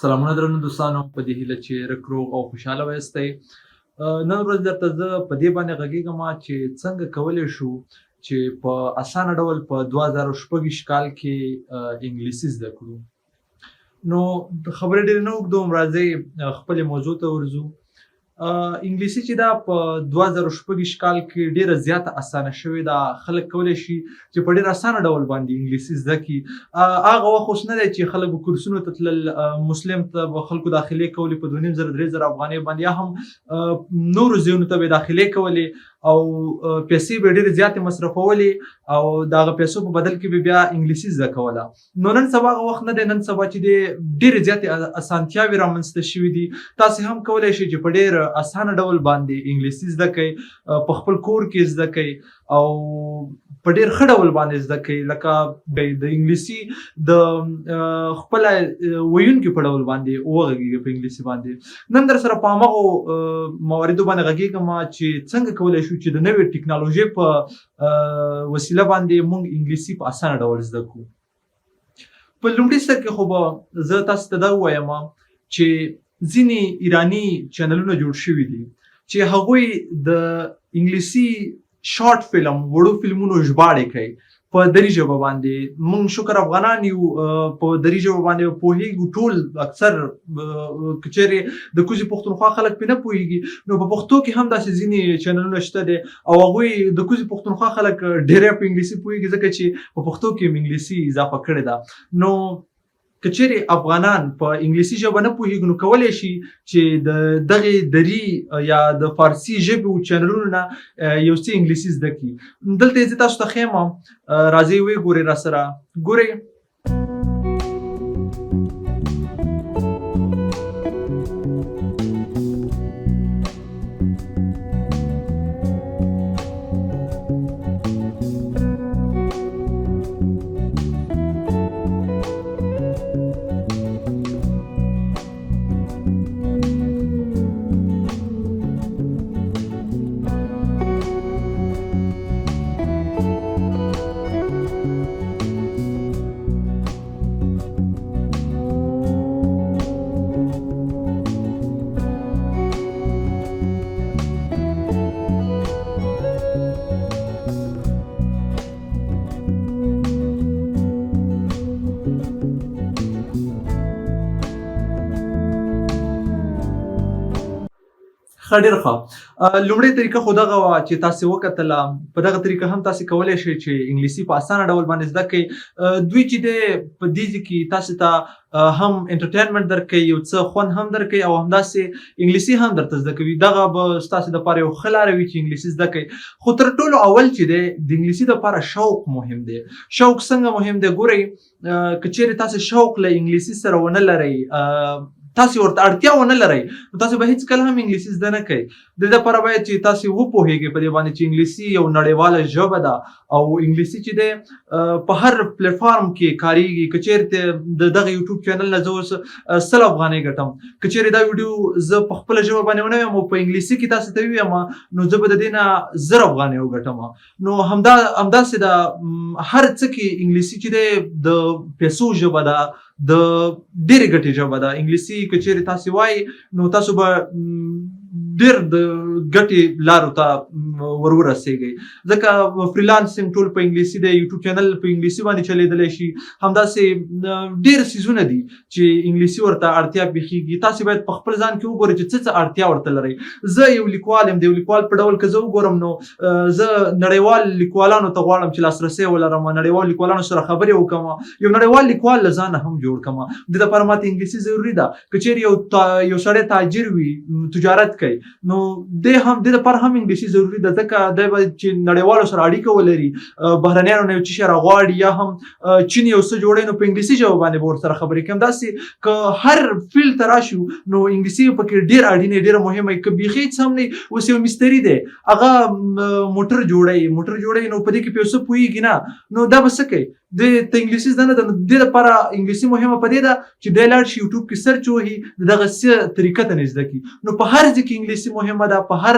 سلامونه درنو دوستانو په دې هیله چې رک روغ او خوشحاله وایستئ. نن ورځ درته زه په دې باندې غږیږم چې څنګه کولی شو چې په اسانه ډول په 2026 کال کې انګلیسي زده کړو. نو خبرې ډېرې نه اوږدوم، راځئ خپلې موضوع ته ورځو. انګلیسي چې دا په 2026 کال کې ډېره زیاته اسانه شوې ده. خلک کولی شي چې په ډېر اسانه ډول باندې انګلیسي زده کړي. هغه وخت اوس نه دی چې خلک به کورسونو ته تلل، مسلم ته به خلکو داخلې کولې په 2,500 3,000 افغانۍ باندې، یا هم نورو ځایونو ته به یې داخلې کولې او پیسې به یې ډېرې زیاتې مصرفولې او د هغه پیسو په بدل کې به بیا انګلیسي زده کوله. نو نن سبا هغه وخت نه دی. نن سبا چې دی ډېرې زیاتې اسانتیاوې رامنځته شوي دي. تاسې هم کولی شئ چې په ډېر اسانه ډول باندې انګلیسي زده کړئ، په خپل کور کې زده کړئ او په ډېر ښه ډول باندې زده کړئ، لکه د انګلیسي د خپله ویونکي په ډول باندې وغږېږئ په انګلیسي باندې. نن در سره په همغو مواردو باندې غږېږم چې څنګه کولی شو چې د نوې ټکنالوژۍ په وسیله باندې موږ انګلیسي په اسانه ډول زده کړو. په لومړي سر کې خو به زه تاسو ته دا ووایم چې ځینې ایراني چینلونه جوړ شوي دي چې هغوی د انګلیسي شارټ فلم وړو فلمونو ژباړې کوي په دري ژبه باندې. موږ شکر افغانان یو، په دري ژبه باندې پوهېږو ټول. اکثر که چېرې د کوزي پښتونخوا خلک پرې نه پوهېږي، نو په پښتو کې هم داسې ځینې چینلونه شته دی او هغوی د کوزي پښتونخوا خلک ډېری په انګلیسي پوهېږي، ځکه چې په پښتو کې هم انګلیسي اضافه کړې ده. نو که چېرې افغانان په انګلیسي ژبه نه پوهېږي، نو کولی شي چې د دغې دري یا د فارسي ژبې چینلونو نه یو څه انګلیسي زده کړي. دلته یې زه تاسو ته ښیم، راځئ ویې ګورئ راسره. ګورئ ښه، ډېر ښه. لومړۍ طریقه خو دغه وه چې تاسې وکتله. په دغه طریقه هم تاسې کولی شئ چې انګلیسي په اسانه ډول باندې زده کړئ. دوی چې دی په دې کې تاسې ته هم انټرټینمنټ درکوي، یو څه خوند هم درکوي او همداسې انګلیسي هم درته زده کوي. دغه به ستاسې دپاره یو ښه لاره وي چې انګلیسي زده کړئ. خو تر ټولو اول چې دی د انګلیسي دپاره شوق مهم دی. شوق څنګه مهم دی؟ ګورئ، که چېرې تاسې شوق له انګلیسي سره ونه لرئ، تاسې ورته اړتیا ونه لرئ، نو تاسې به هېڅکله هم انګلیسي زده نه کوئ. د دې لپاره باید چې تاسې وپوهېږئ په دې باندې چې انګلیسي یو نړیواله ژبه ده او انګلیسي چې دی په هر پلیټفارم کې کارېږي. که چېرته د دغه یوټیوب چینل نه زه اوس 100 افغانۍ ګټم، که چېرې دا ویډیو زه په خپله ژبه باندې ونه ویم او په انګلیسي کې تاسې ته ووایم، نو زه به د دې نه 1000 افغانۍ وګټم. نو همداسې ده، هر څه کې انګلیسي چې دی د پیسو ژبه ده، د ډېرې ګټې ژبه ده. انګلیسي که چېرې تاسې وایي، نو تاسو به ډېر د ګټې لارو ته ورسېږئ، ځکه فریلانسینګ ټول په انګلیسي دی، یوټیوب چینل په انګلیسي باندې چلېدلی شي. همداسې ډېر څیزونه دي چې انګلیسي ورته اړتیا پېښېږي. تاسې باید په خپل ځان کې وګورئ چې څه اړتیا ورته لرئ. زه یو لیکوال یم، د یو لیکوال په ډول که زه وګورم، نو زه نړیوال لیکوالانو ته غواړم چې لاسرسی ولرم، نړیوال لیکوالانو سره خبرې وکړم، یو نړیوال لیکوال له ځانه هم جوړ کړم. د دې لپاره ماته انګلیسي ضروري ده. که چېرې یو سړی تاجر وي، تجارت کوي، نو دې لپاره هم انګلیسي ضروري ده، ځکه دی به چې نړیوالو سره اړیکه ولري، بهرنیانو نه یو څه شی راغواړي یا هم چین یو څه جوړوي، نو په انګلیسي ژبه باندې به ورسره خبرې کوم. داسې که هر فیلډ ته راشو، نو انګلیسي پکې ډېر اړینه، ډېره مهمه. که بیخي هېڅ هم نه وي، اوس یو مستري دی، هغه موټر جوړوي، نو په دې کې پې څه پوهېږي نه، نو دا به څه کوي؟ د انګلیسي زده نه ده. نو د دې لپاره انګلیسي مهمه په دې ده چې دی لاړ شي، یوټیوب کې سرچ ووهي، د دغه څه طریقه ته زده کړي. نو په هر ځای کې انګلیسي مهمه ده، په هر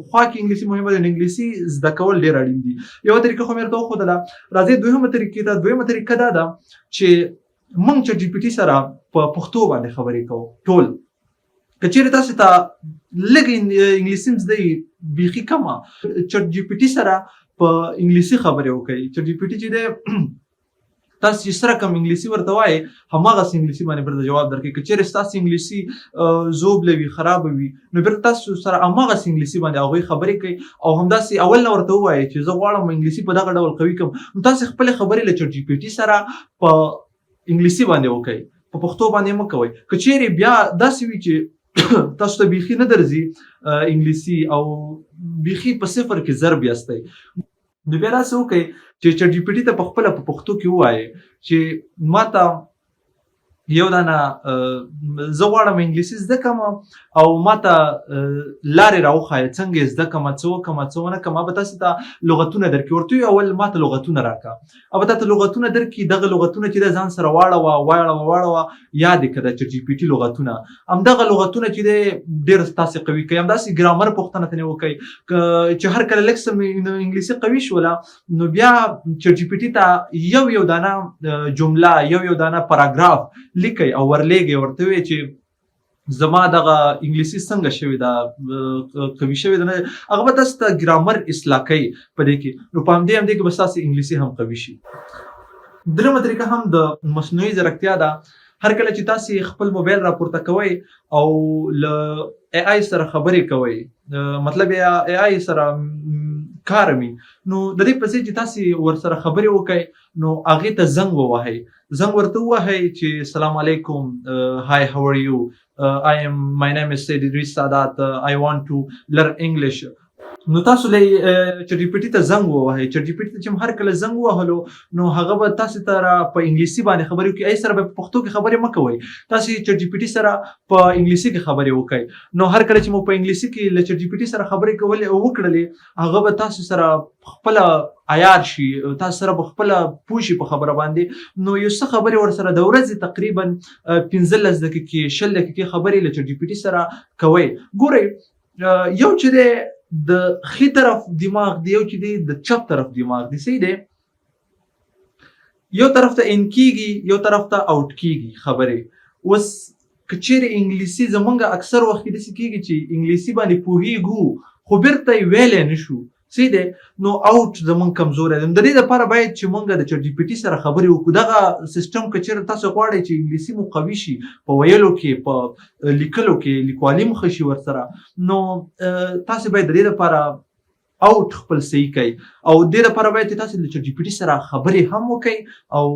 خوا کې انګلیسي مهمه ده. انګلیسي زده کول ډېر اړین دي. یوه طریقه خو مې درته وښودله. راځئ دویمه طریقه دا ده چې موږ چټ جي پي ټي سره په پښتو باندې خبرې کوو ټول. که چیرې تاسو ته لږ انګلیسي زده وي بیخي کمه چټ جی پی ټي سره په انګلیسي خبرې وکړئ. چټ جی پی ټي چې دی تاسو چې سره کوم انګلیسي ورته وایي هماغسې انګلیسي باندې برته جواب درکوي. که چیرې ستاسو انګلیسي زوبله وي خرابه وي نو بیرته تاسو سره هماغسې انګلیسي باندې هغوی خبرې کوي او همداسې اول نه ورته ووایي چې زه غواړم انګلیسي په دغه ډول قوي کړم نو تاسې خپلې خبرې له چټ جي پي ټي سره په انګلیسي باندې وکړئ په پښتو باندې مه کوئ. که چیرې بیا داسې وي چې تاسو ته بیخي نه درځي انګلیسي او بیخي په صفر کې ضرب یاستئ نو بیا داسې وکړئ چې چټ جي پي ټي ته په خپله په پښتو کې ووایئ چې ما ته یو دانه زه غواړم انګلیسي زده کړم او ما ته لارې راوښایه څنګه یې زده کړم څه وکړم څه ونه کړم. ما به تاسې ته لغتونه درکړي ورته وایي اول ما ته لغتونه راکړه او به تاته لغتونه درکړي دغه لغتونه چې دی ځان سره واړوه یاد یې کړه د چټ جي پي ټي لغتونه همدغه لغتونه چې دی ډېر تاسې قوي کوي. همداسې ګرامر پوښتنه ترې وکړئ چې هر کله لږ څه انګلیسي قوي شوله نو بیا چټ جي پي ټي ته یو دانه جمله یو دانه پاراګراف لیکئ او ورلیږئ ورته وایئ چې زما دغه انګلیسي څنګه شوې ده قوي شوې ده نه هغه به تاسو ته ګرامر اصلاح کوي په دې کې نو په همدې کې به ستاسو انګلیسي هم قوي شي. درېیمه طریقه هم د مصنوعي ځیرکتیا ده. هر کله چې تاسو خپل موبایل راپورته کوئ او له اے آی سره خبرې کوئ مطلب اے آی سره کار وي نو د دې په ځای چې تاسو ورسره خبرې وکړئ نو هغې ته زنګ ووهئ. زنګ ورته ووهئ چې سلام علیکم hi how are you my name is Said Idris Sadat I want to learn English. نو تاسو له چټ جي پي ټي ته زنګ ووهئ. چټ جي پي ټي ته چې هر کله زنګ ووهلو نو هغه به تاسو ته په انګلیسي باندې خبرې وکړي. ای سره به په پښتو کې خبرې مه کوئ تاسو چټ جي پي ټي سره په انګلیسي کې خبرې وکړئ. نو هر کله چې مو په انګلیسي کې له چټ جي پي ټي سره خبرې وکړلې هغه به تاسو سره خپله عیار شي تاسو سره به خپله پوه شي په خبره باندې نو یو څه خبرې ورسره د ورځې تقریبا 15 دقیقې 20 دقیقې خبرې له چټ جي پي ټي سره کوئ. ګورئ یو چې دی د ښي طرف دماغ دی یو چې دی د چپ طرف دماغ دی صحیح دی یو طرف ته ان کیږي یو طرف ته آوټ کیږي خبرې. اوس که چیرې انګلیسي زمونږ اکثر وخت کې داسې کیږي چې انګلیسي باندې پوهیږو خو بیرته یې ویلی نه شو صحیح دی نو آوټ زمونږ کمزوری دی. د دې لپاره باید چې مونږ د چټ جي پي ټي سره خبرې وکړو. دغه سیسټم که چیرې تاسو غواړئ چې انګلیسي مو قوي شي په ویلو کې په لیکلو کې لیکوالي مو ښه شي ورسره نو تاسو باید د دې لپاره آوټ خپل صحیح کوي او د دې لپاره باید چې تاسو له چټ جي پي ټي سره خبرې هم وکړئ او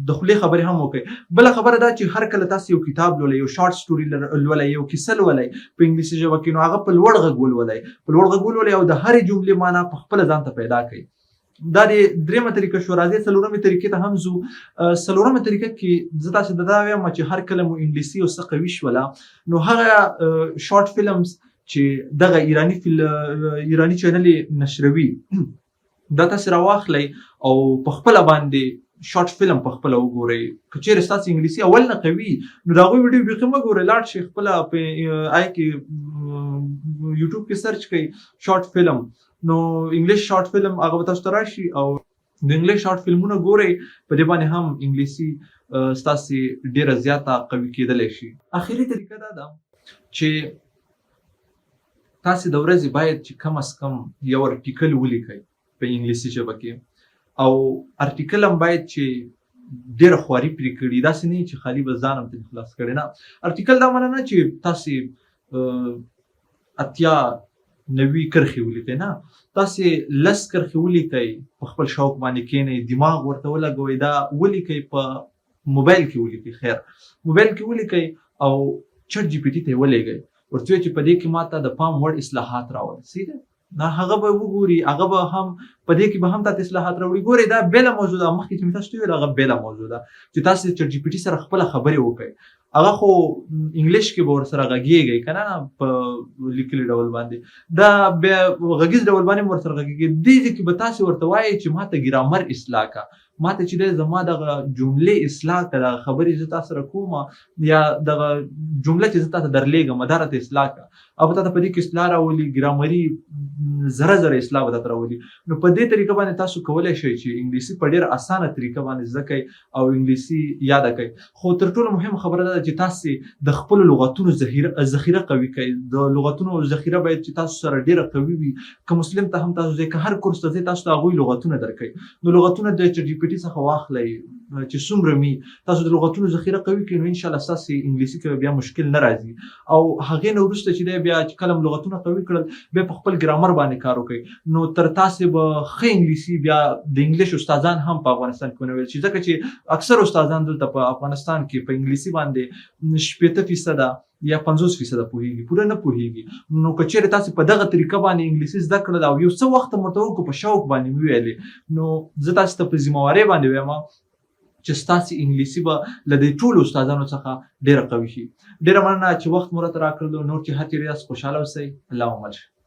د خولې خبرې هم وکړئ. بله خبره دا چې هر کله تاسو یو کتاب لولئ یو شارټ سټوري لولئ یو کیسه لولئ په انګلیسي ژبه کې نو هغه په لوړ غږ ولولئ په لوړ غږ ولولئ او د هرې جملې معنا په خپله ځان ته پیدا کړئ. دا د درېیمه طریقه شو. راځئ څلورمې طریقې ته هم ځو. څلورمه طریقه کې زه تاسو ته دا وایم چې هر کله مو انګلیسي یو څه قوي شوله نو هغه شارټ فلمز چې دغه ایرانی چینل نشروي دا تاسو راواخلئ او په خپله باندې شارټ فلم په خپله وګورئ. که چیرې ستاسو انګلیسي اول نه قوي نو د هغوی ویډیو بیخي مه ګورئ لاړ شئ خپله په آی کې یوټیوب کې سرچ کړئ شارټ فلم نو انګلیش شارټ فلم هغه به تاسو ته راشي او د انګلیش شارټ فلمونه ګورئ په دې باندې هم انګلیسي ستاسو ډېره زیاته قوي کېدلی شي. اخري طریقه دا ده چې تاسو د ورځې باید چې کم از کم یو ارټیکل ولیکئ په انګلیسي ژبه کې او ارټیکل هم باید چې ډېره خواري پرې کړي داسې نه چې خالي به ځان هم ترې خلاص کړی نه. ارټیکل دا معنی نه چې تاسو 80-90 کرښې ولیکئ نه تاسو 10 کرښې ولیکئ په خپل شوق باندې کښېنئ دماغ ورته ولګوئ دا ولیکئ په موبایل کې ولیکئ خیر موبایل کې ولیکئ او چټ جي پي ټي ته یې ولېږئ ورته وایئ چې په دې کې ماته د پام وړ اصلاحات راوړئ صحیح ده نو هغه به وګوري هغه به هم په دې کې به هم تاسو اصلاحات راوړي. ګورئ دا بېله موضوع ده مخکې چې مې تاسو ته ویل هغه بېله موضوع ده چې تاسو چټ جي پي ټي سره خپله خبرې وکړئ. هغه خو انګلیش کې به ورسره غږیږئ که نه په لیکلي ډول باندې دا بیا غږیز ډول باندې هم ورسره غږیږئ. دې ځای کې به تاسو ورته وایئ چې ماته ګرامر اصلاح کړه ماته چې دی زما دغه جملې اصلاح که دغه خبرې زه تا سره کوم یا دغه جمله چې زه تا ته درلیږم دا راته اصلاح کړه او به تا ته په دې کې اصلاح راولي ګرامري زره اصلاح به درته راولي نو په دې طریقه باندې تاسو کولی شئ چې انګلیسي په ډېره اسانه طریقه باندې زده کوئ او انګلیسي یاده کوئ خو تر ټولو مهمه خبره دا ده چې تاسې د خپلو لغتونو ذخیره قوي کوئ د لغتونو ذخیره باید چې تاسو سره ډېره قوي وي که مسلم ته هم تاسو ځئ که هر کورس ته ځئ تاسو ته هغوی لغتونه درکوي نو لغتونه د چټ جي پي ټي څخه واخلئ چې څومره وي تاسو د لغتونو ذخیره قوي کړئ نو انشاءالله ستاسې انګلیسي کې بیا مشکل نه راځي او هغې نه وروسته چې دی بیا چې کله لغتونه قوي کړل بیا په خپل ګرامر باندې کار وکړئ نو تر تاسې به ښه انګلیسي بیا د انګلیش استادان هم په افغانستان کې ونه ویل شي ځکه چې اکثر استادان دلته په افغانستان کې په انګلیسي باندې 80% یا 50% پوهیږي پوره نه پوهیږي نو که چیرې تاسې په دغه طریقه باندې انګلیسي زده کړل او یو څه وخت ورته وکړو په شوق باندې مې ویلې نو زه تاسې ته په ذمهوارۍ باندې وایم چې ستاسې انګلیسي به له دې ټولو استادانو څخه ډېره قوي شي ډېره مننه چې وخت مو راته راکړلو نور چې هر چیرې یاست خوشحاله اوسئ الله مو مل شه